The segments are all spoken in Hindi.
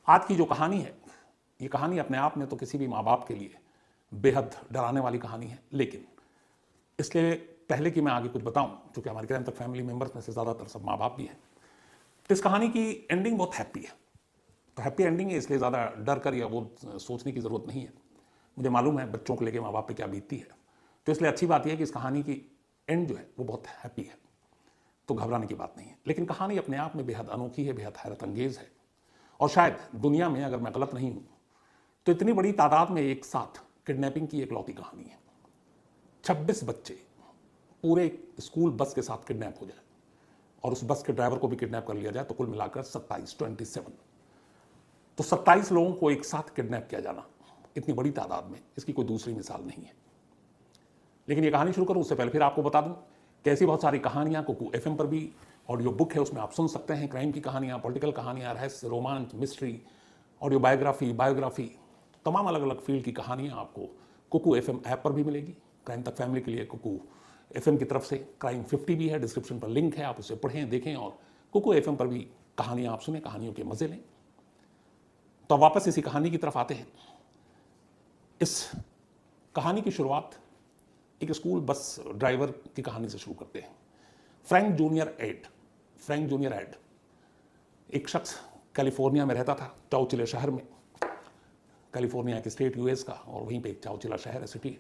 आज की जो कहानी है, ये कहानी अपने आप में तो किसी भी माँ बाप के लिए बेहद डराने वाली कहानी है, लेकिन इसलिए पहले कि मैं आगे कुछ बताऊं, क्योंकि हमारे क्राइम तक फैमिली मेंबर्स में से ज़्यादातर सब माँ बाप भी हैं, तो इस कहानी की एंडिंग बहुत हैप्पी है। तो हैप्पी एंडिंग है, इसलिए ज़्यादा डर कर या वो सोचने की ज़रूरत नहीं है। मुझे मालूम है बच्चों को लेकर माँ बाप पे क्या बीतती है, तो इसलिए अच्छी बात यह है कि इस कहानी की एंड जो है वो बहुत हैप्पी है, तो घबराने की बात नहीं है। लेकिन कहानी अपने आप में बेहद अनोखी है, बेहद हैरत अंगेज है, और शायद दुनिया में, अगर मैं गलत नहीं हूं, तो इतनी बड़ी तादाद में एक साथ किडनैपिंग की इकलौती कहानी है। 26 बच्चे पूरे स्कूल बस के साथ किडनैप हो जाए और उस बस के ड्राइवर को भी किडनैप कर लिया जाए, तो कुल मिलाकर 27 तो 27 लोगों को एक साथ किडनैप किया जाना इतनी बड़ी तादाद में, इसकी कोई दूसरी मिसाल नहीं है। लेकिन ये कहानी शुरू करूं उससे पहले फिर आपको बता दूं कि ऐसी बहुत सारी कहानियां कुकू एफएम पर भी ऑडियो बुक है, उसमें आप सुन सकते हैं। क्राइम की कहानियां, पॉलिटिकल कहानियां, रहस्य, रोमांच, मिस्ट्री, ऑडियो बायोग्राफी, तमाम अलग अलग फील्ड की कहानियां आपको कुकू एफएम ऐप पर भी मिलेगी। क्राइम तक फैमिली के लिए कुकू एफएम की तरफ से क्राइम 50 भी है, डिस्क्रिप्शन पर लिंक है, आप उसे पढ़ें, देखें और कुकू एफएम पर भी कहानियां आप सुने, कहानियों के मजे लें। तो अब वापस इसी कहानी की तरफ आते हैं। इस कहानी की शुरुआत एक स्कूल बस ड्राइवर की कहानी से शुरू करते हैं। फ्रैंक जूनियर एड एक शख्स कैलिफोर्निया में रहता था, चाउचिले शहर में। कैलिफोर्निया एक स्टेट यूएस का, और वहीं पे एक चाउचिला शहर है, सिटी।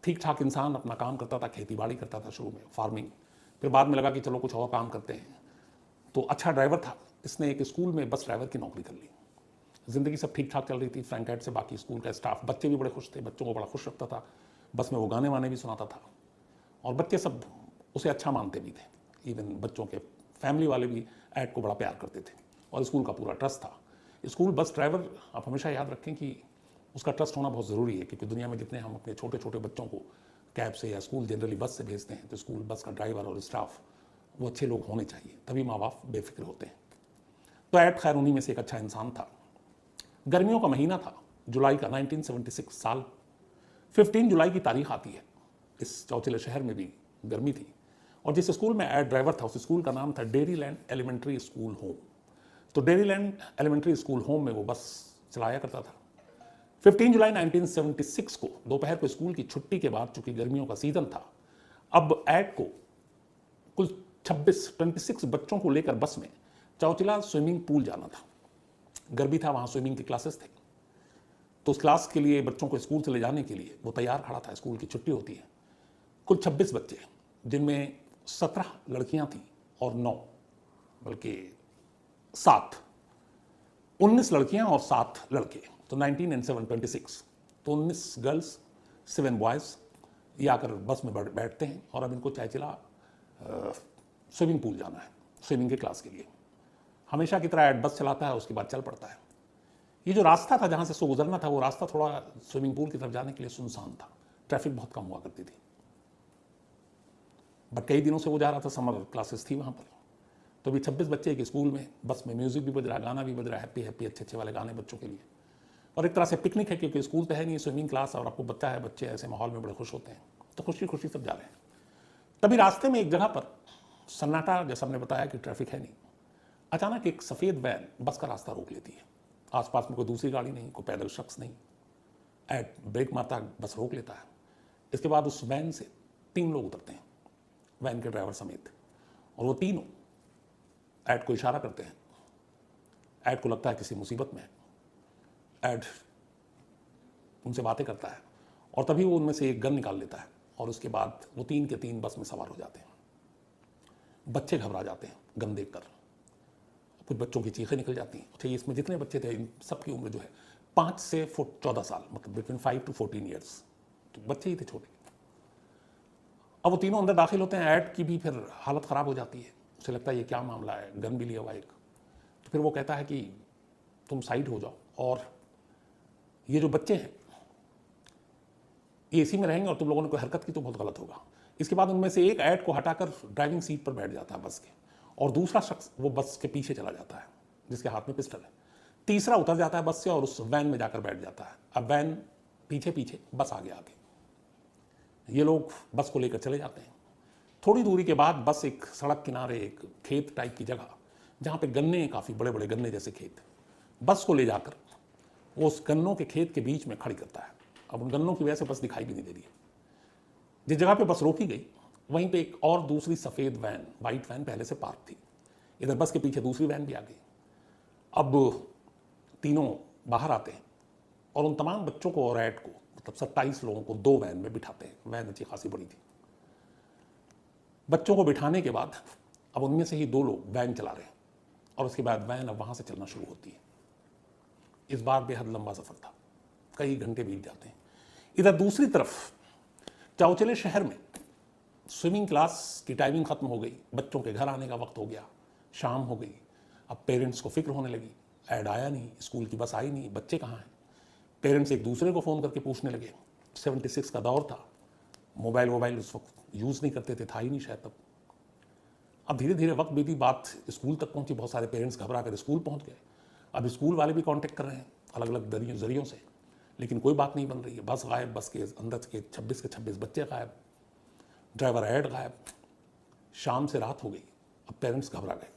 ठीक ठाक इंसान, अपना काम करता था, खेती बाड़ी करता था शुरू में, फार्मिंग। फिर बाद में लगा कि चलो कुछ और काम करते हैं, तो अच्छा ड्राइवर था, इसने एक स्कूल में बस ड्राइवर की नौकरी कर ली। ज़िंदगी सब ठीक ठाक चल रही थी। फ्रैंक एड से बाकी स्कूल का स्टाफ, बच्चे भी बड़े खुश थे, बच्चों को बड़ा खुश रखता था। बस में वो गाने वाने भी सुनाता था और बच्चे सब उसे अच्छा मानते भी थे। इवन बच्चों के फैमिली वाले भी एड को बड़ा प्यार करते थे और स्कूल का पूरा ट्रस्ट था। स्कूल बस ड्राइवर, आप हमेशा याद रखें कि उसका ट्रस्ट होना बहुत ज़रूरी है, क्योंकि दुनिया में जितने हम अपने छोटे छोटे बच्चों को कैब से या स्कूल जनरली बस से भेजते हैं, तो स्कूल बस का ड्राइवर और स्टाफ वो अच्छे लोग होने चाहिए, तभी माँ बाप बेफिक्र होते हैं। तो एड खैर उन्हीं में से एक अच्छा इंसान था। गर्मियों का महीना था, जुलाई का, 1976 साल। 15 जुलाई की तारीख आती है। इस चौचिले शहर में भी गर्मी थी, और जिस स्कूल में एड ड्राइवर था उस स्कूल का नाम था डेरीलैंड एलिमेंट्री स्कूल होम। तो डेरीलैंड एलिमेंट्री स्कूल होम में वो बस चलाया करता था। 15 जुलाई 1976 को दोपहर को स्कूल की छुट्टी के बाद, चूंकि गर्मियों का सीजन था, अब एड को कुल 26 बच्चों को लेकर बस में चौचिला स्विमिंग पूल जाना था। गर्मी था, वहाँ स्विमिंग की क्लासेस थे, तो उस क्लास के लिए बच्चों को स्कूल से ले जाने के लिए वो तैयार खड़ा था। स्कूल की छुट्टी होती है। कुल 26 बच्चे, जिनमें 17 लड़कियां थीं और 9 बल्कि 7, 19 लड़कियां और 7 लड़के, तो 19 and 7 26, तो 19 गर्ल्स 7 बॉयज़ ये आकर बस में बैठते हैं और अब इनको चायचिला स्विमिंग पूल जाना है, स्विमिंग के क्लास के लिए। हमेशा की तरह एड बस चलाता है, उसके बाद चल पड़ता है। ये जो रास्ता था जहाँ से सो गुजरना था, वो रास्ता थोड़ा स्विमिंग पूल की तरफ जाने के लिए सुनसान था, ट्रैफिक बहुत कम हुआ करती थी। बट कई दिनों से वो जा रहा था, समर क्लासेस थी वहाँ पर। तो अभी 26 बच्चे एक स्कूल में, बस में म्यूज़िक भी बज रहा, गाना भी बज रहा, हैप्पी हैप्पी अच्छे अच्छे वाले गाने बच्चों के लिए, और एक तरह से पिकनिक है, क्योंकि स्कूल तो है नहीं, स्विमिंग क्लास, और आपको बच्चा है, बच्चे ऐसे माहौल में बड़े खुश होते हैं, तो खुशी खुशी सब जा रहे हैं। तभी रास्ते में एक जगह पर सन्नाटा, जैसा हमने बताया कि ट्रैफिक है नहीं, अचानक एक सफ़ेद वैन बस का रास्ता रोक लेती है। आसपास में कोई दूसरी गाड़ी नहीं, कोई पैदल शख्स नहीं। एड ब्रेक मारता, बस रोक लेता है। इसके बाद उस वैन से 3 लोग उतरते हैं, वैन के ड्राइवर समेत, और वो तीनों एड को इशारा करते हैं। एड को लगता है किसी मुसीबत में है। एड उनसे बातें करता है और तभी वो उनमें से एक गन निकाल लेता है, और उसके बाद वो 3 के 3 बस में सवार हो जाते हैं। बच्चे घबरा जाते हैं गन देखकर, कुछ बच्चों की चीखें निकल जाती हैं। अच्छा, इसमें जितने बच्चे थे, इन सबकी उम्र जो है 5 से 14 साल, मतलब बिटवीन 5 to 14 ईयर्स, तो बच्चे ही थे छोटे। अब वो तीनों अंदर दाखिल होते हैं। एड की भी फिर हालत ख़राब हो जाती है, उसे लगता है ये क्या मामला है, गन भी लिया हुआ एक। तो फिर वो कहता है कि तुम साइड हो जाओ, और ये जो बच्चे हैं ये इसी में रहेंगे, और तुम लोगों ने कोई हरकत की तो बहुत गलत होगा। इसके बाद उनमें से एक एड को हटाकर ड्राइविंग सीट पर बैठ जाता है बस के, और दूसरा शख्स वो बस के पीछे चला जाता है जिसके हाथ में पिस्टल है। तीसरा उतर जाता है बस से और उस वैन में जाकर बैठ जाता है। अब वैन पीछे पीछे, बस आगे आगे। ये लोग बस को लेकर चले जाते हैं। थोड़ी दूरी के बाद बस एक सड़क किनारे एक खेत टाइप की जगह, जहाँ पे गन्ने, काफ़ी बड़े बड़े गन्ने जैसे खेत, बस को ले जाकर वो उस गन्नों के खेत के बीच में खड़ी करता है। अब उन गन्नों की वजह से बस दिखाई भी नहीं दे रही है। जिस जगह पे बस रोकी गई वहीं पे एक और दूसरी सफ़ेद वैन, वाइट वैन पहले से पार्क थी। इधर बस के पीछे दूसरी वैन भी आ गई। अब तीनों बाहर आते हैं और उन तमाम बच्चों को और ऐड को, मतलब 27 लोगों को 2 वैन में बिठाते हैं। वैन अच्छी खासी बड़ी थी। बच्चों को बिठाने के बाद अब उनमें से ही 2 लोग वैन चला रहे हैं और उसके बाद वैन अब वहाँ से चलना शुरू होती है। इस बार बेहद लंबा सफ़र था, कई घंटे बीत जाते हैं। इधर दूसरी तरफ चौचले शहर में स्विमिंग क्लास की टाइमिंग ख़त्म हो गई, बच्चों के घर आने का वक्त हो गया, शाम हो गई। अब पेरेंट्स को फिक्र होने लगी, ऐड आया नहीं, स्कूल की बस आई नहीं, बच्चे कहाँ हैं। पेरेंट्स एक दूसरे को फ़ोन करके पूछने लगे। 76 का दौर था, मोबाइल उस वक्त यूज़ नहीं करते थे, था ही नहीं शायद तब। अब धीरे धीरे वक्त बीती, बात स्कूल तक पहुंची। बहुत सारे पेरेंट्स घबरा कर स्कूल पहुंच गए। अब स्कूल वाले भी कांटेक्ट कर रहे हैं अलग अलग जरियों से, लेकिन कोई बात नहीं बन रही है। बस गायब, बस के अंदर के 26 बच्चे गायब, ड्राइवर ऐड गायब। शाम से रात हो गई। अब पेरेंट्स घबरा गए।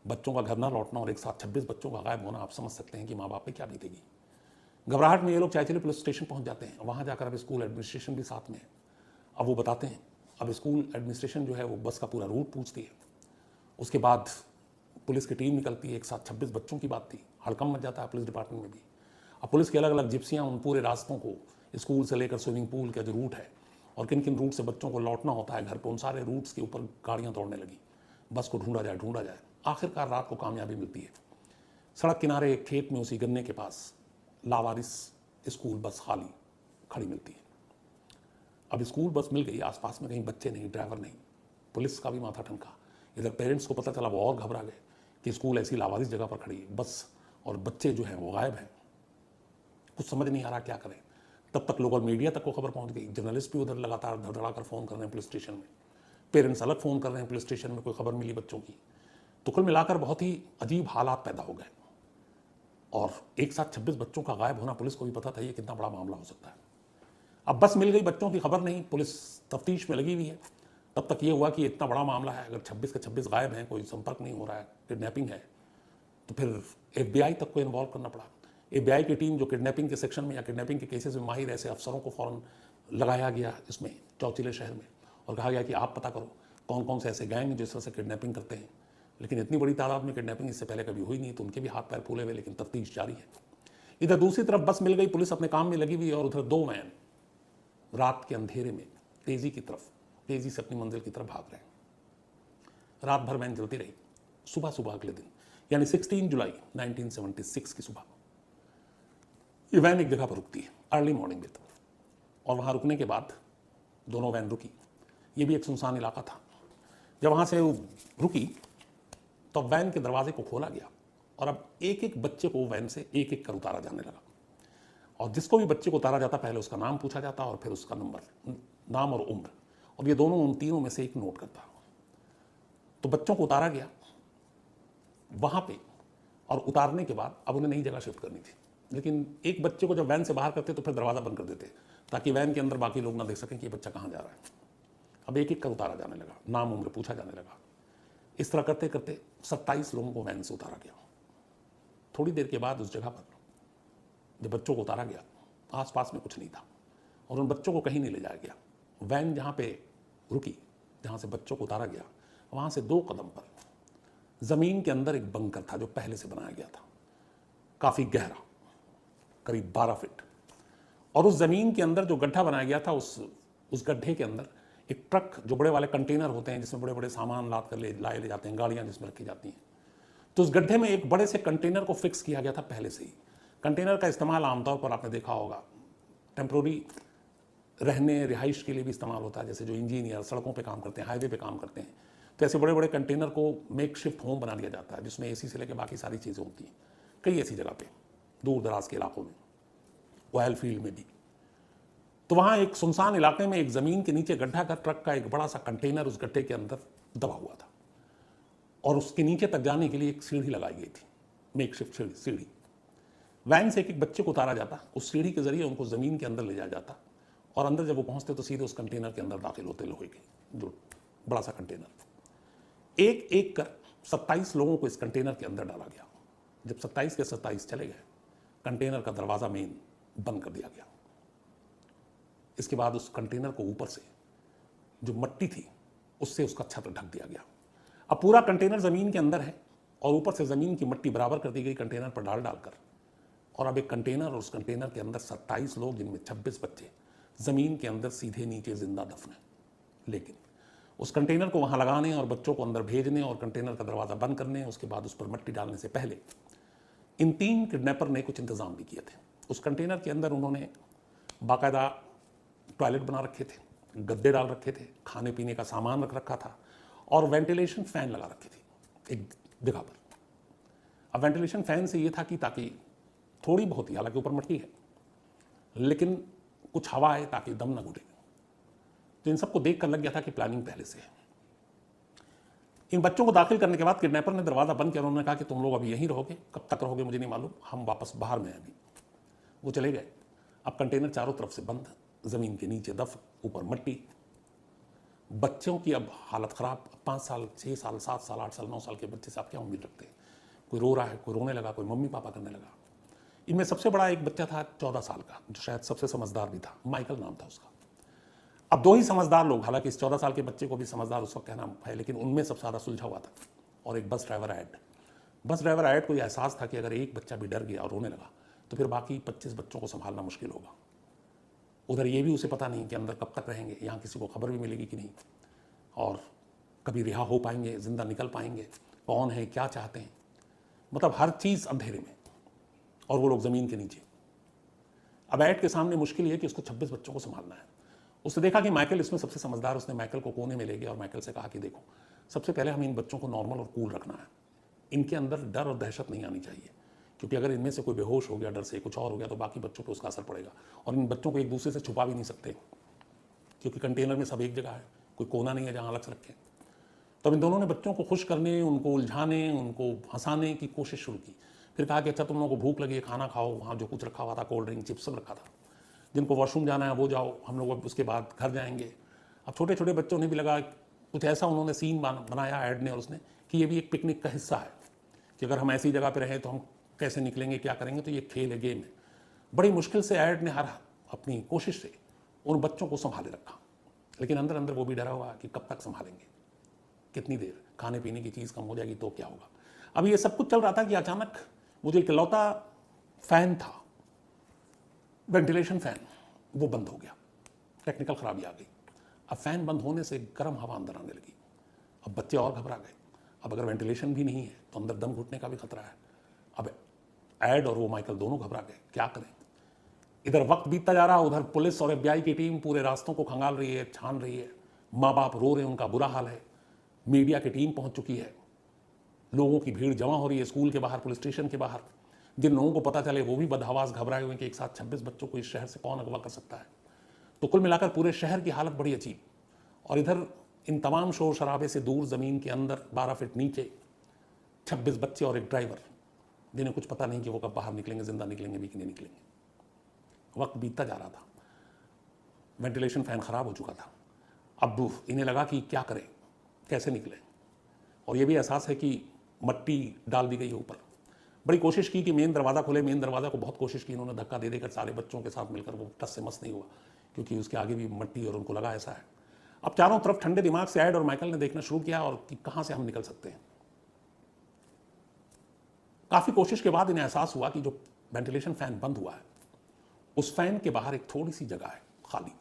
बच्चों का घर ना लौटना और एक साथ 26 बच्चों का गायब होना, आप समझ सकते हैं कि माँ बाप पे क्या बीतेगी। घबराहट में ये लोग चौचले पुलिस स्टेशन पहुंच जाते हैं। वहाँ जाकर अब स्कूल एडमिनिस्ट्रेशन भी साथ में है। अब वो बताते हैं, अब स्कूल एडमिनिस्ट्रेशन जो है वो बस का पूरा रूट पूछती है। उसके बाद पुलिस की टीम निकलती है। एक साथ 26 बच्चों की बात थी, हड़कंप मच जाता है पुलिस डिपार्टमेंट में भी। अब पुलिस की अलग अलग जिप्सियाँ उन पूरे रास्तों को, स्कूल से लेकर स्विमिंग पूल का जो रूट है और किन किन रूट से बच्चों को लौटना होता है घर पर, उन सारे रूट्स के ऊपर गाड़ियाँ दौड़ने लगी। बस को ढूंढा जाए। आखिरकार रात को कामयाबी मिलती है। सड़क किनारे एक खेत में उसी गन्ने के पास लावारिस स्कूल बस खाली खड़ी मिलती है। अब स्कूल बस मिल गई, आसपास में कहीं बच्चे नहीं, ड्राइवर नहीं। पुलिस का भी माथा ठनका। इधर पेरेंट्स को पता चला, वो और घबरा गए कि स्कूल ऐसी लावारिस जगह पर खड़ी है, बस और बच्चे जो हैं वो गायब हैं। कुछ समझ नहीं आ रहा क्या करें। तब तक लोकल मीडिया तक को खबर पहुंच गई। जर्नलिस्ट भी उधर लगातार धड़धड़ा कर फ़ोन कर रहे हैं पुलिस स्टेशन में। पेरेंट्स अलग फ़ोन कर रहे हैं पुलिस स्टेशन में, कोई खबर मिली बच्चों की। तो कुल मिलाकर बहुत ही अजीब हालात पैदा हो गए और एक साथ 26 बच्चों का गायब होना, पुलिस को भी पता था ये कितना बड़ा मामला हो सकता है। अब बस मिल गई, बच्चों की खबर नहीं, पुलिस तफ्तीश में लगी हुई है। तब तक ये हुआ कि इतना बड़ा मामला है, अगर 26 के 26 गायब हैं, कोई संपर्क नहीं हो रहा है, किडनैपिंग है, तो फिर FBI तक को इन्वॉल्व करना पड़ा। FBI की टीम जो किडनैपिंग के सेक्शन में या किडनैपिंग के केसेस में माहिर, ऐसे अफसरों को फ़ौरन लगाया गया इसमें चौचले शहर में और कहा गया कि आप पता करो कौन कौन से ऐसे गैंग जिस तरह से किडनैपिंग करते हैं। लेकिन इतनी बड़ी तादाद में किडनैपिंग इससे पहले कभी हुई नहीं, तो उनके भी हाथ पैर फूले हुए, लेकिन तफ्तीश जारी है। इधर दूसरी तरफ बस मिल गई, पुलिस अपने काम में लगी हुई और उधर 2 वैन रात के अंधेरे में तेजी से अपनी मंजिल की तरफ भाग रहे हैं। रात भर वैन चलती रही। सुबह अगले दिन यानी 16 जुलाई 1976 की सुबह ये वैन एक जगह पर रुकती है, अर्ली मॉर्निंग में। और वहाँ रुकने के बाद दोनों वैन रुकी। ये भी एक सुनसान इलाका था। जब वहाँ से वो रुकी तो वैन के दरवाजे को खोला गया और अब एक एक बच्चे को वैन से एक एक कर उतारा जाने लगा। और जिसको भी बच्चे को उतारा जाता, पहले उसका नाम पूछा जाता और फिर उसका नंबर, नाम और उम्र, और ये दोनों उन तीनों में से एक नोट करता। तो बच्चों को उतारा गया वहाँ पे और उतारने के बाद अब उन्हें नई जगह शिफ्ट करनी थी। लेकिन एक बच्चे को जब वैन से बाहर करते तो फिर दरवाज़ा बंद कर देते ताकि वैन के अंदर बाकी लोग ना देख सकें कि ये बच्चा कहाँ जा रहा है। अब एक एक कर उतारा जाने लगा, नाम उम्र पूछा जाने लगा। इस तरह करते करते 27 लोगों को वैन से उतारा गया। थोड़ी देर के बाद उस जगह पर जब बच्चों को उतारा गया, आसपास में कुछ नहीं था और उन बच्चों को कहीं नहीं ले जाया गया। वैन जहाँ पे रुकी, जहाँ से बच्चों को उतारा गया, वहाँ से 2 कदम पर ज़मीन के अंदर एक बंकर था जो पहले से बनाया गया था, काफ़ी गहरा, करीब 12 फीट। और उस ज़मीन के अंदर जो गड्ढा बनाया गया था, उस गड्ढे के अंदर एक ट्रक, जो बड़े वाले कंटेनर होते हैं जिसमें बड़े बड़े सामान लाद कर ले जाते हैं, गाड़ियाँ जिसमें रखी जाती हैं, तो उस गड्ढे में एक बड़े से कंटेनर को फिक्स किया गया था पहले से ही। कंटेनर का इस्तेमाल आमतौर पर आपने देखा होगा टेम्प्रोरी रहने रिहाइश के लिए भी इस्तेमाल होता है। जैसे जो इंजीनियर सड़कों पे काम करते हैं, हाईवे पे काम करते हैं, तो ऐसे बड़े बड़े कंटेनर को मेकशिफ्ट होम बना दिया जाता है जिसमें AC से लेकर बाकी सारी चीज़ें होती हैं। कई ऐसी जगह पे दूर दराज के इलाकों में, ऑयल फील्ड में भी। तो वहाँ एक सुनसान इलाके में एक ज़मीन के नीचे गड्ढा कर ट्रक का एक बड़ा सा कंटेनर उस गड्ढे के अंदर दबा हुआ था और उसके नीचे तक जाने के लिए एक सीढ़ी लगाई गई थी, मेकशिफ्ट सीढ़ी। वैन से एक एक बच्चे को उतारा जाता, उस सीढ़ी के जरिए उनको ज़मीन के अंदर ले जाया जाता और अंदर जब वो पहुँचते तो सीधे उस कंटेनर के अंदर दाखिल होते लोहे के, जो बड़ा सा कंटेनर। एक एक कर 27 लोगों को इस कंटेनर के अंदर डाला गया। जब 27 के 27 चले गए, कंटेनर का दरवाज़ा मेन बंद कर दिया गया। इसके बाद उस कंटेनर को ऊपर से जो मट्टी थी उससे उसका छत ढक दिया गया। अब पूरा कंटेनर ज़मीन के अंदर है और ऊपर से ज़मीन की मट्टी बराबर कर दी गई कंटेनर पर डाल डालकर। और अब एक कंटेनर और उस कंटेनर के अंदर 27 लोग, जिनमें 26 बच्चे ज़मीन के अंदर सीधे नीचे जिंदा दफन है। लेकिन उस कंटेनर को वहाँ लगाने और बच्चों को अंदर भेजने और कंटेनर का दरवाज़ा बंद करने, उसके बाद उस पर मट्टी डालने से पहले इन 3 किडनैपर ने कुछ इंतज़ाम भी किए थे। उस कंटेनर के अंदर उन्होंने बाकायदा टॉयलेट बना रखे थे, गद्दे डाल रखे थे, खाने पीने का सामान रख रखा था और वेंटिलेशन फ़ैन लगा रखी थी एक जगह पर। अब वेंटिलेशन फ़ैन से ये था कि ताकि थोड़ी बहुत ही, हालांकि ऊपर मट्टी है, लेकिन कुछ हवा आए ताकि दम न घुटे। तो इन सबको देख कर लग गया था कि प्लानिंग पहले से है। इन बच्चों को दाखिल करने के बाद किडनैपर ने दरवाज़ा बंद किया। उन्होंने कहा कि तुम लोग अभी यहीं रहोगे, कब तक रहोगे मुझे नहीं मालूम, हम वापस बाहर में हैं अभी। वो चले गए। अब कंटेनर चारों तरफ से बंद, ज़मीन के नीचे दफन, ऊपर मट्टी। बच्चों की अब हालत ख़राब। 5 साल, 6 साल, 7 साल, 8 साल, 9 साल के बच्चे से आप क्या उम्मीद रखते हैं? कोई रो रहा है, कोई रोने लगा, कोई मम्मी पापा करने लगा। इनमें सबसे बड़ा एक बच्चा था 14 साल का, जो शायद सबसे समझदार भी था, माइकल नाम था उसका। अब 2 ही समझदार लोग, हालांकि इस 14 साल के बच्चे को भी समझदार उस वक्त कहना है, लेकिन उनमें सबसे ज़्यादा सुलझा हुआ था। और एक bus driver add. Bus driver add को यह एहसास था कि अगर एक बच्चा भी डर गया और रोने लगा तो फिर बाकी 25 बच्चों को संभालना मुश्किल होगा। उधर ये भी उसे पता नहीं कि अंदर कब तक रहेंगे, यहाँ किसी को खबर भी मिलेगी कि नहीं, और कभी रिहा हो पाएंगे, जिंदा निकल पाएंगे, कौन है, क्या चाहते हैं, मतलब हर चीज़ अंधेरे में, और वो लोग ज़मीन के नीचे। अब ऐड के सामने मुश्किल ये कि उसको 26 बच्चों को संभालना है। उसने देखा कि माइकल इसमें सबसे समझदार। उसने माइकल को कोने में ले गया और माइकल से कहा कि देखो, सबसे पहले हमें इन बच्चों को नॉर्मल और कूल रखना है। इनके अंदर डर और दहशत नहीं आनी चाहिए, क्योंकि अगर इनमें से कोई बेहोश हो गया डर से, कुछ और हो गया, तो बाकी बच्चों पर उसका असर पड़ेगा। और इन बच्चों को एक दूसरे से छुपा भी नहीं सकते, क्योंकि कंटेनर में सब एक जगह है, कोई कोना नहीं है जहाँ अलग से रखें। तब इन दोनों ने बच्चों को खुश करने, उनको उलझाने, उनको हंसाने की कोशिश शुरू की। फिर कहा कि अच्छा, तुम लोगों को भूख लगी है, खाना खाओ, वहाँ जो कुछ रखा हुआ था, कोल्ड ड्रिंक, चिप्स सब रखा था, जिनको वॉशरूम जाना है वो जाओ, हम लोग उसके बाद घर जाएंगे। अब छोटे छोटे बच्चों ने भी लगा, कुछ ऐसा उन्होंने सीन बनाया ऐड ने और उसने, कि ये भी एक पिकनिक का हिस्सा है, कि अगर हम ऐसी जगह पे रहें तो हम कैसे निकलेंगे, क्या करेंगे, तो ये खेल है, गेम है। बड़ी मुश्किल से ऐड ने हर अपनी कोशिश से उन बच्चों को संभाले रखा, लेकिन अंदर अंदर वो भी डरा हुआ कि कब तक संभालेंगे, कितनी देर, खाने पीने की चीज़ कम हो जाएगी तो क्या होगा। अब ये सब कुछ चल रहा था कि अचानक वो जो इकलौता फ़ैन था, वेंटिलेशन फ़ैन, वो बंद हो गया। टेक्निकल खराबी आ गई। अब फ़ैन बंद होने से गर्म हवा अंदर आने लगी। अब बच्चे और घबरा गए। अब अगर वेंटिलेशन भी नहीं है तो अंदर दम घुटने का भी खतरा है। अब ऐड और वो माइकल दोनों घबरा गए, क्या करें। इधर वक्त बीतता जा रहा, उधर पुलिस और FBI की टीम पूरे रास्तों को खंगाल रही है, छान रही है। माँ बाप रो रहे हैं, उनका बुरा हाल है। मीडिया की टीम पहुंच चुकी है, लोगों की भीड़ जमा हो रही है स्कूल के बाहर, पुलिस स्टेशन के बाहर। जिन लोगों को पता चले वो भी बदहवास घबराए हुए कि एक साथ 26 बच्चों को इस शहर से कौन अगवा कर सकता है। तो कुल मिलाकर पूरे शहर की हालत बड़ी अजीब। और इधर इन तमाम शोर शराबे से दूर ज़मीन के अंदर 12 फीट नीचे 26 बच्चे और एक ड्राइवर, जिन्हें कुछ पता नहीं कि वो कब बाहर निकलेंगे, जिंदा निकलेंगे भी कि नहीं निकलेंगे। वक्त बीतता जा रहा था, वेंटिलेशन फ़ैन ख़राब हो चुका था। अब इन्हें लगा कि क्या करें, कैसे निकलें। और ये भी एहसास है कि मट्टी डाल दी गई है ऊपर। बड़ी कोशिश की कि मेन दरवाज़ा खुले, मेन दरवाज़ा को बहुत कोशिश की इन्होंने, धक्का दे देकर सारे बच्चों के साथ मिलकर, वो टस से मस नहीं हुआ, क्योंकि उसके आगे भी मट्टी और उनको लगा ऐसा है। अब चारों तरफ ठंडे दिमाग से ऐड और माइकल ने देखना शुरू किया और कि कहाँ से हम निकल सकते हैं। काफ़ी कोशिश के बाद इन्हें एहसास हुआ कि जो वेंटिलेशन फ़ैन बंद हुआ है, उस फ़ैन के बाहर एक थोड़ी सी जगह है खाली,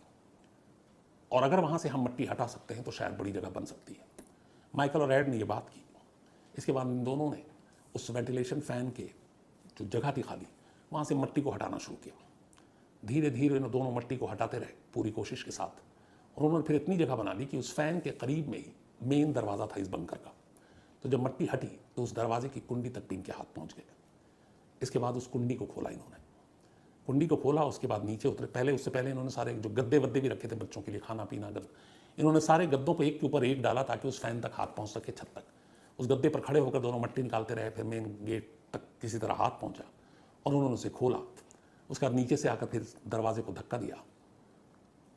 और अगर वहाँ से हम मट्टी हटा सकते हैं तो शायद बड़ी जगह बन सकती है। माइकल और ऐड ने ये बात की। इसके बाद इन दोनों ने उस वेंटिलेशन फ़ैन के जो जगह थी खाली, वहाँ से मट्टी को हटाना शुरू किया। धीरे धीरे इन दोनों मट्टी को हटाते रहे पूरी कोशिश के साथ, और उन्होंने फिर इतनी जगह बना ली कि उस फ़ैन के करीब में ही मेन दरवाज़ा था इस बंकर का। तो जब मट्टी हटी तो उस दरवाजे की कुंडी तक भी इनके हाथ पहुँच गए। इसके बाद उस कुंडी को खोला इन्होंने, कुंडी को खोला, उसके बाद नीचे उतरे। उससे पहले इन्होंने सारे जो गद्दे वद्दे भी रखे थे बच्चों के लिए, खाना पीना गद्दे, इन्होंने सारे गद्दों को एक के ऊपर एक डाला ताकि उस फ़ैन तक हाथ पहुँच सके, छत तक। उस गद्दे पर खड़े होकर दोनों मट्टी निकालते रहे। फिर मेन गेट तक किसी तरह हाथ पहुँचा और उन्होंने उसे खोला। उसके बाद नीचे से आकर फिर दरवाजे को धक्का दिया।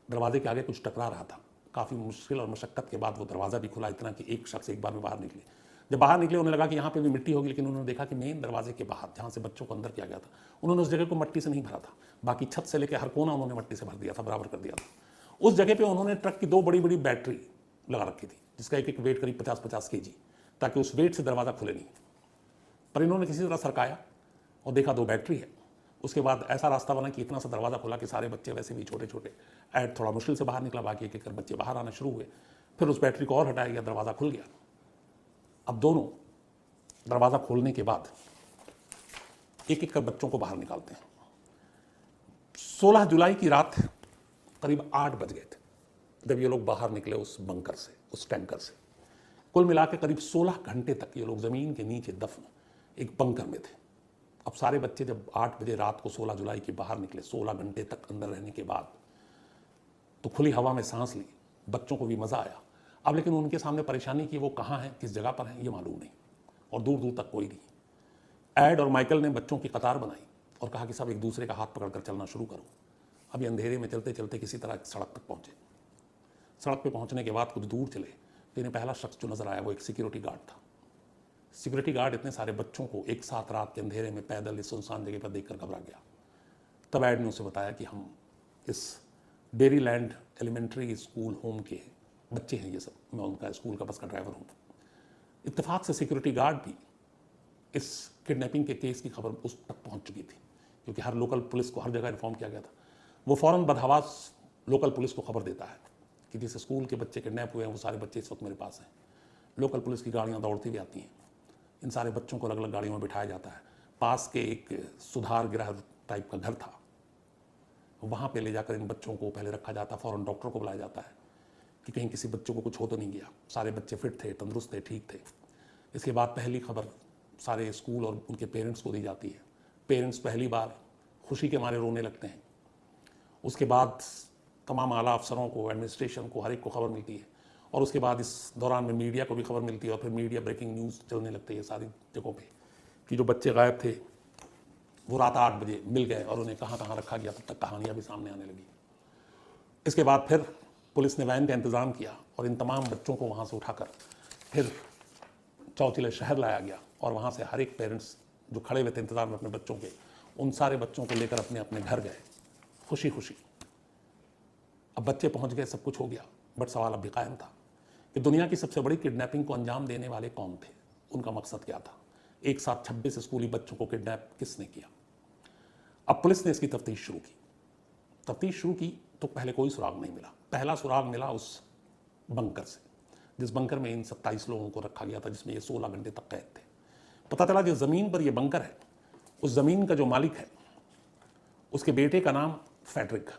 दरवाजे के आगे कुछ टकरा रहा था। काफ़ी मुश्किल और मशक्क़त के बाद वो दरवाज़ा भी खुला, इतना कि एक शख्स एक बार में बाहर निकले। जब बाहर निकले उन्हें लगा कि यहाँ पे भी मिट्टी होगी, लेकिन उन्होंने देखा कि मेन दरवाजे के बाहर जहाँ से बच्चों को अंदर किया गया था, उन्होंने उस जगह को मिट्टी से नहीं भरा था, बाकी छत से लेकर हर कोना उन्होंने मिट्टी से भर दिया था, बराबर कर दिया था। उस जगह पे उन्होंने ट्रक की 2 बड़ी बड़ी बैटरी लगा रखी थी, जिसका एक एक वेट करीब 50-50 kg, ताकि उस वेट से दरवाज़ा खुले नहीं। पर इन्होंने किसी तरह सरकाया और देखा 2 बैटरी है। उसके बाद ऐसा रास्ता बना कि इतना सा दरवाज़ा खुला कि सारे बच्चे वैसे भी छोटे छोटे, ऐड थोड़ा मुश्किल से बाहर निकला, बाकी एक एक कर बच्चे बाहर आना शुरू हुए। फिर उस बैटरी को और हटाया गया, दरवाज़ा खुल गया। अब दोनों दरवाज़ा खोलने के बाद एक एक कर बच्चों को बाहर निकालते हैं। 16 जुलाई की रात करीब 8 बज गए थे जब ये लोग बाहर निकले उस बंकर से, उस टैंकर से। कुल मिला के करीब 16 घंटे तक ये लोग ज़मीन के नीचे दफन एक बंकर में थे। अब सारे बच्चे जब 8 बजे रात को 16 जुलाई की बाहर निकले, 16 घंटे तक अंदर रहने के बाद, तो खुली हवा में सांस ली, बच्चों को भी मज़ा आया। अब लेकिन उनके सामने परेशानी कि वो कहाँ हैं, किस जगह पर हैं, ये मालूम नहीं, और दूर दूर तक कोई नहीं। एड और माइकल ने बच्चों की कतार बनाई और कहा कि सब एक दूसरे का हाथ पकड़कर चलना शुरू करो। अभी अंधेरे में चलते चलते किसी तरह सड़क तक पहुँचे। सड़क पे पहुँचने के बाद कुछ दूर चले तो इन्हें पहला शख्स जो नज़र आया वो एक सिक्योरिटी गार्ड था। सिक्योरिटी गार्ड इतने सारे बच्चों को एक साथ रात के अंधेरे में पैदल इस सुनसान जगह पर देखकर घबरा गया। तब एड ने उसे बताया कि हम इस डेरीलैंड एलिमेंट्री स्कूल होम के बच्चे हैं, ये सब, मैं उनका स्कूल का बस का ड्राइवर हूँ। इत्तेफाक से सिक्योरिटी गार्ड भी इस किडनैपिंग के केस की खबर उस तक पहुँच चुकी थी, क्योंकि हर लोकल पुलिस को हर जगह इन्फॉर्म किया गया था। वो फ़ौरन बदहवास लोकल पुलिस को खबर देता है कि जिस स्कूल के बच्चे किडनैप हुए हैं वो सारे बच्चे इस वक्त मेरे पास हैं। लोकल पुलिस की गाड़ियाँ दौड़ती भी आती हैं, इन सारे बच्चों को अलग अलग गाड़ियों में बिठाया जाता है। पास के एक सुधार गृह टाइप का घर था, वहाँ पे ले जाकर इन बच्चों को पहले रखा जाता, फ़ौरन डॉक्टर को बुलाया जाता है कि कहीं किसी बच्चों को कुछ हो तो नहीं गया। सारे बच्चे फिट थे, तंदुरुस्त थे, ठीक थे। इसके बाद पहली खबर सारे स्कूल और उनके पेरेंट्स को दी जाती है। पेरेंट्स पहली बार खुशी के मारे रोने लगते हैं। उसके बाद तमाम आला अफसरों को, एडमिनिस्ट्रेशन को, हर एक को खबर मिलती है। और उसके बाद इस दौरान में मीडिया को भी खबर मिलती है और फिर मीडिया ब्रेकिंग न्यूज़ चलने लगती है सारी जगहों पे कि जो बच्चे गायब थे वो रात 8 बजे मिल गए और उन्हें कहाँ कहाँ रखा गया। तब तक कहानियाँ भी सामने आने लगी। इसके बाद फिर पुलिस ने वैन का इंतज़ाम किया और इन तमाम बच्चों को वहाँ से उठाकर फिर चौचिले शहर लाया गया और वहाँ से हर एक पेरेंट्स जो खड़े हुए थे इंतज़ार में अपने बच्चों के, उन सारे बच्चों को लेकर अपने अपने घर गए खुशी खुशी। अब बच्चे पहुँच गए, सब कुछ हो गया, बट सवाल अब भी कायम था कि दुनिया की सबसे बड़ी किडनैपिंग को अंजाम देने वाले कौन थे, उनका मकसद क्या था। एक साथ 26 स्कूली बच्चों को किडनैप किसने किया। अब पुलिस ने इसकी तफ्तीश शुरू की तो पहले कोई सुराग नहीं मिला। पहला सुराग मिला उस बंकर से, जिस बंकर में इन 27 लोगों को रखा गया था, जिसमें ये 16 घंटे तक कैद थे। पता चला जिस ज़मीन पर यह बंकर है, उस ज़मीन का जो मालिक है उसके बेटे का नाम फेडरिक।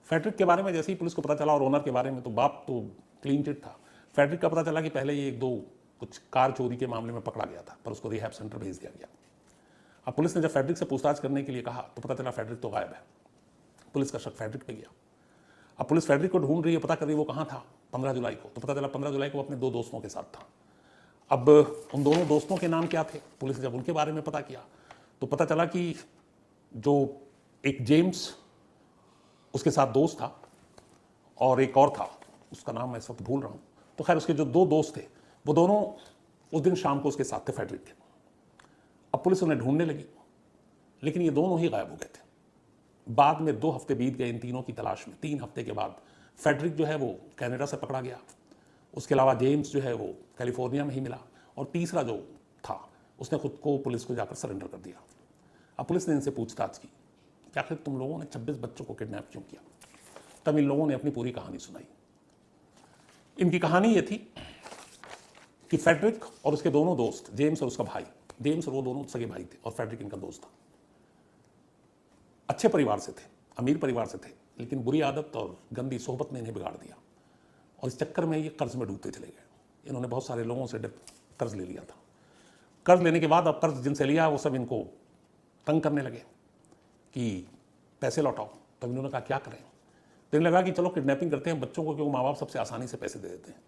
फेडरिक के बारे में जैसे ही पुलिस को पता चला, और ओनर के बारे में तो बाप तो क्लीन चिट था। फेडरिक का पता चला कि पहले ये 1-2 कुछ कार चोरी के मामले में पकड़ा गया था, पर उसको रिहैब सेंटर भेज दिया गया। अब पुलिस ने जब फेडरिक से पूछताछ करने के लिए कहा तो पता चला फेडरिक तो गायब है। पुलिस का शक फेडरिक पे गया। अब पुलिस फेडरिक को ढूंढ रही है, पता कर रही है वो कहाँ था 15 जुलाई को। तो पता चला 15 जुलाई को अपने 2 दोस्तों के साथ था। अब उन दोनों दोस्तों के नाम क्या थे, पुलिस ने जब उनके बारे में पता किया तो पता चला कि जो एक जेम्स उसके साथ दोस्त था और एक और था, उसका नाम मैं इस वक्त भूल रहा हूँ। तो खैर उसके जो 2 दोस्त थे वो दोनों उस दिन शाम को उसके साथ थे फेडरिक के। अब पुलिस उन्हें ढूंढने लगी, लेकिन ये दोनों ही गायब हो गए थे। बाद में 2 हफ्ते बीत गए इन तीनों की तलाश में। 3 हफ्ते के बाद फेडरिक जो है वो कनाडा से पकड़ा गया। उसके अलावा जेम्स जो है वो कैलिफोर्निया में ही मिला, और तीसरा जो था उसने खुद को पुलिस को जाकर सरेंडर कर दिया। अब पुलिस ने इनसे पूछताछ की कि आखिर तुम लोगों ने 26 बच्चों को किडनैप क्यों किया। तब इन लोगों ने अपनी पूरी कहानी सुनाई। इनकी कहानी ये थी कि फेडरिक और उसके दोनों दोस्त, जेम्स और उसका भाई, जेम्स और वो दोनों सगे भाई थे और फेडरिक इनका दोस्त था, अच्छे परिवार से थे, अमीर परिवार से थे, लेकिन बुरी आदत और गंदी सोहबत ने इन्हें बिगाड़ दिया और इस चक्कर में ये कर्ज में डूबते चले गए। इन्होंने बहुत सारे लोगों से कर्ज ले लिया था। कर्ज लेने के बाद अब कर्ज जिनसे लिया वो सब इनको तंग करने लगे कि पैसे लौटाओ। तब इन्होंने कहा क्या करें। तो इन्हें लगा कि चलो किडनैपिंग करते हैं बच्चों को, क्योंकि माँ बाप सबसे आसानी से पैसे दे देते हैं।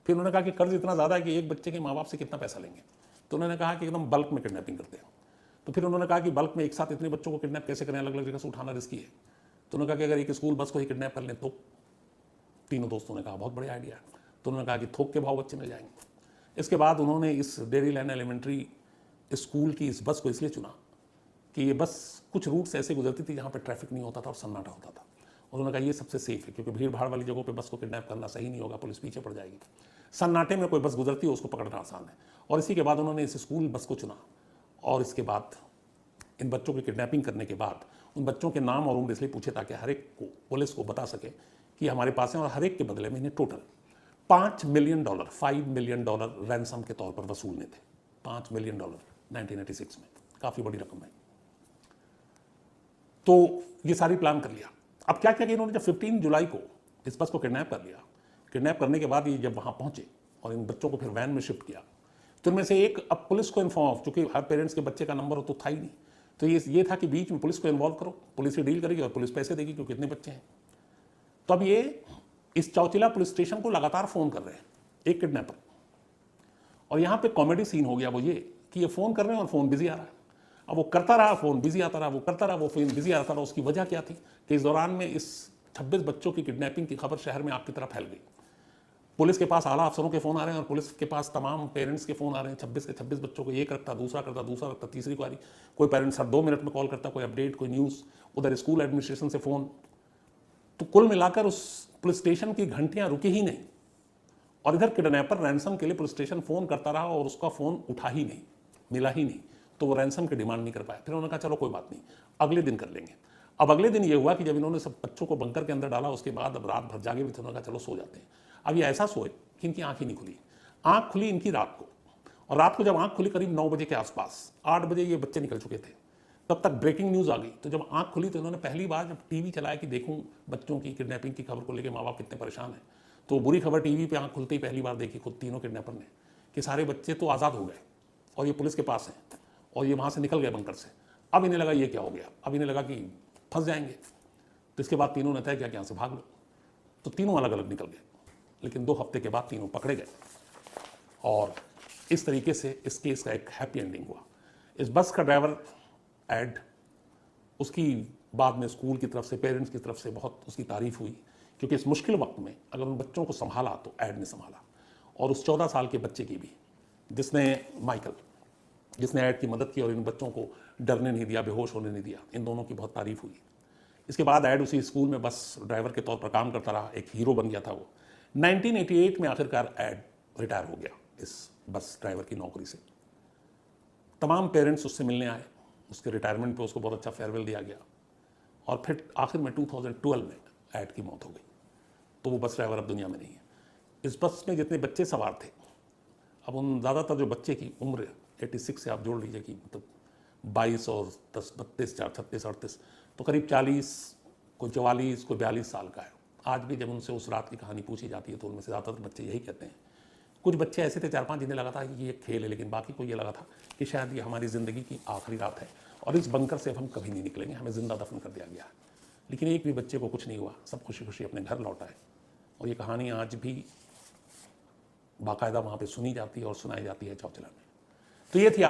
फिर उन्होंने कहा कि कर्ज इतना ज़्यादा है कि एक बच्चे के माँ बाप से कितना पैसा लेंगे। तो उन्होंने कहा कि एकदम बल्क में किडनैपिंग करते हैं। तो फिर उन्होंने कहा कि बल्क में एक साथ इतने बच्चों को किडनैप कैसे करें, अलग अलग जगह से उठाना रिस्की है। तो उन्होंने कहा कि अगर एक स्कूल बस को ही किडनैप कर लें तो। तीनों दोस्तों ने कहा बहुत बढ़िया आइडिया है। तो उन्होंने कहा कि थोक के भाव बच्चे मिल जाएंगे। इसके बाद उन्होंने इस डेयरी लाइन एलिमेंट्री स्कूल की इस बस को इसलिए चुना कि ये बस कुछ रूट्स ऐसे गुजरती थी जहाँ पर ट्रैफिक नहीं होता था और सन्नाटा होता था। उन्होंने कहा ये सबसे सेफ है, क्योंकि भीड़ भाड़ वाली जगहों पे बस को किडनैप करना सही नहीं होगा, पुलिस पीछे पड़ जाएगी। सन्नाटे में कोई बस गुजरती है उसको पकड़ना आसान है। और इसी के बाद उन्होंने इस स्कूल बस को चुना और इसके बाद इन बच्चों की किडनैपिंग करने के बाद उन बच्चों के नाम और उम्र इसलिए पूछे ताकि हर एक को पुलिस को बता सके कि हमारे पास है, और हर एक के बदले में इन्हें टोटल $5 मिलियन रैंसम के तौर पर वसूलने थे। $5 मिलियन 1986 में, काफ़ी बड़ी रकम है। तो ये सारी प्लान कर लिया। अब क्या किया कि इन्होंने जब 15 जुलाई को इस बस को किडनैप कर लिया, किडनैप करने के बाद ये जब वहाँ पहुँचे और इन बच्चों को फिर वैन में शिफ्ट किया, तो इनमें से एक अब पुलिस को इन्फॉर्म, चूंकि हर पेरेंट्स के बच्चे का नंबर हो तो था ही नहीं, तो ये था कि बीच में पुलिस को इन्वॉल्व करो, पुलिस ही डील करेगी और पुलिस पैसे देगी क्योंकि कितने बच्चे हैं। तो अब ये इस चौचिला पुलिस स्टेशन को लगातार फ़ोन कर रहे हैं एक किडनैपर, और यहाँ पे कॉमेडी सीन हो गया वो ये कि ये फ़ोन कर रहे हैं और फ़ोन बिजी आ रहा है। अब वो करता रहा, फ़ोन बिजी आता रहा, वो करता रहा, वो फ़ोन बिजी आता रहा। उसकी वजह क्या थी कि इस दौरान में इस 26 बच्चों की किडनैपिंग की खबर शहर में आग की तरह फैल गई। पुलिस के पास आला अफसरों के फ़ोन आ रहे हैं और पुलिस के पास तमाम पेरेंट्स के फ़ोन आ रहे हैं। 26 के 26 बच्चों को एक रखता, दूसरा रखता, तीसरी को आ रही, कोई पेरेंट्स हर 2 मिनट में कॉल करता, कोई अपडेट, कोई न्यूज़, उधर स्कूल एडमिनिस्ट्रेशन से फ़ोन। तो कुल मिलाकर उस पुलिस स्टेशन की घंटियाँ रुकी ही नहीं, और इधर किडनैपर रैंसम के लिए पुलिस स्टेशन फ़ोन करता रहा और उसका फ़ोन उठा ही नहीं, मिला ही नहीं, तो वो रैंसम की डिमांड नहीं कर पाया। फिर उन्होंने कहा चलो कोई बात नहीं, अगले दिन कर लेंगे। अब अगले दिन ये हुआ कि जब इन्होंने सब बच्चों को बंकर के अंदर डाला, उसके बाद अब रात भर जागे भी थे, उन्होंने कहा चलो सो जाते हैं। अब ये ऐसा सोए कि इनकी आँख ही नहीं खुली। आँख खुली इनकी रात को, और रात को जब आँख खुली करीब 9 बजे के आसपास, 8 बजे ये बच्चे निकल चुके थे, तब तक ब्रेकिंग न्यूज़ आ गई। तो जब आँख खुली तो इन्होंने पहली बार जब टीवी चलाया कि देखूं बच्चों की किडनैपिंग की खबर को लेकर माँ बाप कितने परेशान हैं, तो बुरी खबर टीवी पे आँख खुलते ही पहली बार देखी खुद तीनों किडनैपर ने कि सारे बच्चे तो आज़ाद हो गए और ये पुलिस के पास हैं और ये वहाँ से निकल गए बंकर से। अब इन्हें लगा ये क्या हो गया, अब इन्हें लगा कि फंस जाएंगे। तो इसके बाद तीनों ने तय किया कि यहाँ से भाग लो। तो तीनों अलग अलग निकल गए, लेकिन 2 हफ्ते के बाद तीनों पकड़े गए और इस तरीके से इस केस का एक हैप्पी एंडिंग हुआ। इस बस का ड्राइवर एड, उसकी बाद में स्कूल की तरफ से, पेरेंट्स की तरफ से बहुत उसकी तारीफ हुई, क्योंकि इस मुश्किल वक्त में अगर उन बच्चों को संभाला तो ऐड ने संभाला। और उस 14 साल के बच्चे की भी, जिसने माइकल, जिसने ऐड की मदद की और इन बच्चों को डरने नहीं दिया, बेहोश होने नहीं दिया, इन दोनों की बहुत तारीफ हुई। इसके बाद ऐड उसी स्कूल में बस ड्राइवर के तौर पर काम करता रहा, एक हीरो बन गया था वो। 1988 में आखिरकार ऐड रिटायर हो गया इस बस ड्राइवर की नौकरी से। तमाम पेरेंट्स उससे मिलने आए, उसके रिटायरमेंट पे उसको बहुत अच्छा फेयरवेल दिया गया, और फिर आखिर में 2012 में ऐड की मौत हो गई। तो वो बस ड्राइवर अब दुनिया में नहीं है। इस बस में जितने बच्चे सवार थे, अब उन ज़्यादातर जो बच्चे की उम्र 86 से आप जोड़ लीजिए कि मतलब 22 और 10, 32, 4, 36, 38, तो करीब 40, कोई 44, कोई 42 साल का है। आज भी जब उनसे उस रात की कहानी पूछी जाती है तो उनमें से ज़्यादातर बच्चे यही कहते हैं। कुछ बच्चे ऐसे थे 4-5 जिन्हें लगा था कि ये खेल है, लेकिन बाकी को ये लगा था कि शायद ये हमारी ज़िंदगी की आखिरी रात है और इस बंकर से अब हम कभी नहीं निकलेंगे, हमें ज़िंदा दफन कर दिया गया है। लेकिन एक भी बच्चे को कुछ नहीं हुआ, सब खुशी खुशी अपने घर लौट आए। और ये कहानी आज भी बाकायदा वहाँ पे सुनी जाती है और सुनाई जाती है चौचिला में। तो ये थी